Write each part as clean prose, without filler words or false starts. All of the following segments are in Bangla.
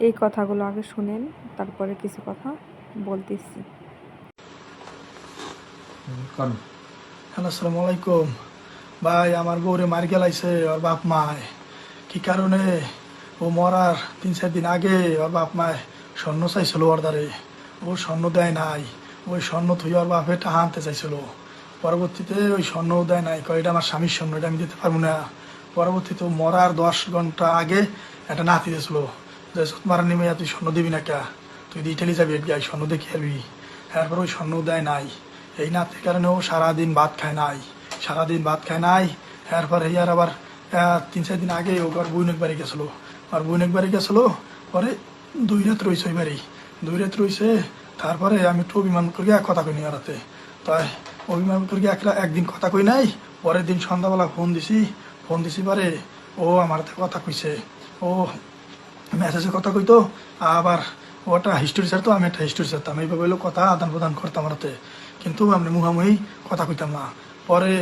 এই কথাগুলো আগে শুনেন, তারপরে কিছু কথা বলতেছি। হ্যালো, আসসালামু আলাইকুম ভাই। আমার বউরে মার গেলাইছে ওর বাপ মায়। কি কারণে? ও মরার 3-4 দিন আগে ওর বাপ মায় স্বর্ণ চাইছিল ওর দ্বারে। ও স্বর্ণ দেয় নাই। ওই স্বর্ণ থুই ওর বাপে টাকা আনতে চাইছিল। পরবর্তীতে ওই স্বর্ণ দেয় নাই, কয় এটা আমার স্বামীর স্বর্ণ, এটা আমি দিতে পারবো না। পরবর্তীতে ও মরার 10 ঘন্টা আগে একটা নাতি দিয়েছিল যে মারা নেমে তুই স্বর্ণ দিবি না কে, তুই ইটালি যাবি গাই স্বর্ণ দেখে আসবি। এরপর ওই স্বর্ণ দেয় নাই। এই নাতির কারণে ও সারাদিন ভাত খায় নাই, সারাদিন ভাত খায় নাই। এরপর এই আর আবার 3-4 দিন আগে ও ওর বইনের বাড়ি গেছিলো। আর বইনের বাড়ি গেছিলো, পরে 2 রাত রয়েছে ওই বাড়ি। 2 রাত রয়েছে। তারপরে আমি একটু অভিমান করি কথা কইনি ওরাতে। তাই অভিমান করি একদিন কথা কই নাই। পরের দিন সন্ধ্যাবেলা ফোন দিছি পরে ও আমার কথা কইছে। ও মেসেজে কথা কইতো, আবার ওটা হিস্টোরি ছাড়তো, আমি একটা হিস্টোরি ছাড়তাম। এইভাবে হলো কথা আদান প্রদান করতাম রাতে, কিন্তু আমি মুহামুহি কথা কইতাম না। পরে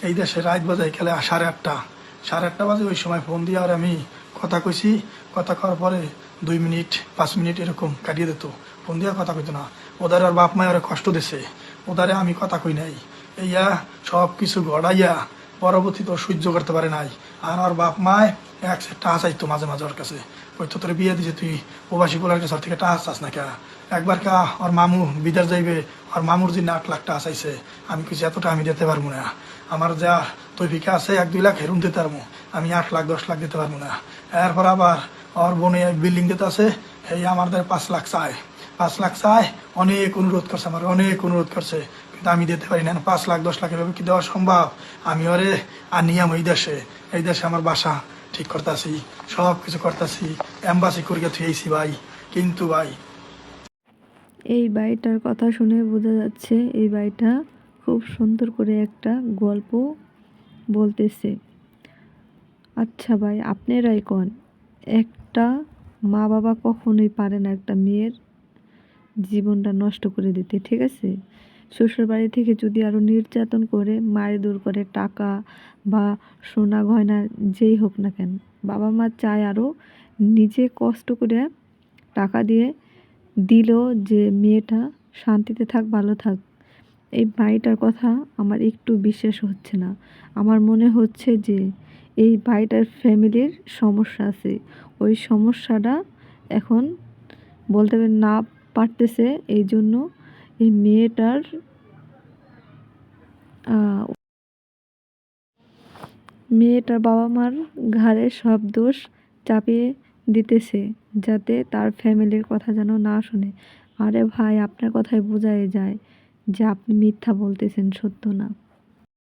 এই দেশে রাত বাজে খেলে 8:30 বাজে। ওই সময় ফোন দিয়ে আর আমি কথা কইছি। কথা কওয়ার পরে 2 মিনিট 5 মিনিট এরকম কাটিয়ে দিত, ফোন দিয়ে কথা কইতো না। ওদের আর বাপ মায়ের কষ্ট দিছে, ওদারে আমি কথা কই নাই। এইয়া সব কিছু গড়াইয়া পরবর্তীতে সহ্য করতে পারে নাই। আর ওর বাপ মায় এক সেট টাকা চাইতো মাঝে মাঝে ওর কাছে। ওই তো তোর বিয়ে দিছে, তুই প্রবাসী বলার কাছে থেকে টাকা চাস না কে? একবার কা ওর মামু বিদেশ যাইবে, ওর মামুর যে 8 লাখ টাকা চাইছে। আমি কিছু এতটা আমি দিতে পারবো না। আমার যা তৈফিকা আছে 1-2 লাখ হেরুন দিতে পারবো, আমি 8 লাখ 10 লাখ দিতে পারবো না। এরপর আবার ওর বোনে বিল্ডিং দিতে আছে, এই আমাদের 5 লাখ চায়। 5 লাখ চায়, অনেক অনুরোধ করছে, আমার অনেক অনুরোধ করছে, কিন্তু আমি দিতে পারি না। 5 লাখ 10 লাখ এভাবে কি দেওয়া সম্ভব? আমি ওরে আনিয়াম এই দেশে আমার বাসা ঠিক করতেছি, সব কিছু করতেছি, এম্বাসি করিয়া থুয়েছি ভাই। কিন্তু ভাই এই বাড়িটার কথা শুনে বোঝা যাচ্ছে এই বাড়িটা খুব সুন্দর করে একটা গল্প বলতেছে। আচ্ছা ভাই, আপনারাই কোন, একটা মা বাবা কখনোই পারে না একটা মেয়ের জীবনটা নষ্ট করে দিতে, ঠিক আছে? শ্বশুর বাড়ি থেকে যদি আরও নির্যাতন করে, মারধর করে, টাকা বা সোনা গয়না যেই হোক না কেন, বাবা মা চায় আরও নিজে কষ্ট করে টাকা দিয়ে দিল যে মেয়েটা শান্তিতে থাক, ভালো থাক। এই বাড়িটার কথা আমার একটু বিশ্বাস হচ্ছে না। আমার মনে হচ্ছে যে এই বাড়িটার ফ্যামিলির সমস্যা আছে। ওই সমস্যাটা এখন বলতে না পারতেছে, এই জন্য এই মেয়েটার বাবা মার ঘাড়ে সব দোষ চাপিয়ে দিতেছে, যাতে তার ফ্যামিলির কথা যেন না শুনে। আরে ভাই, আপনার কথায় বোঝাই যায় যে আপনি মিথ্যা বলতেছেন, সত্য না।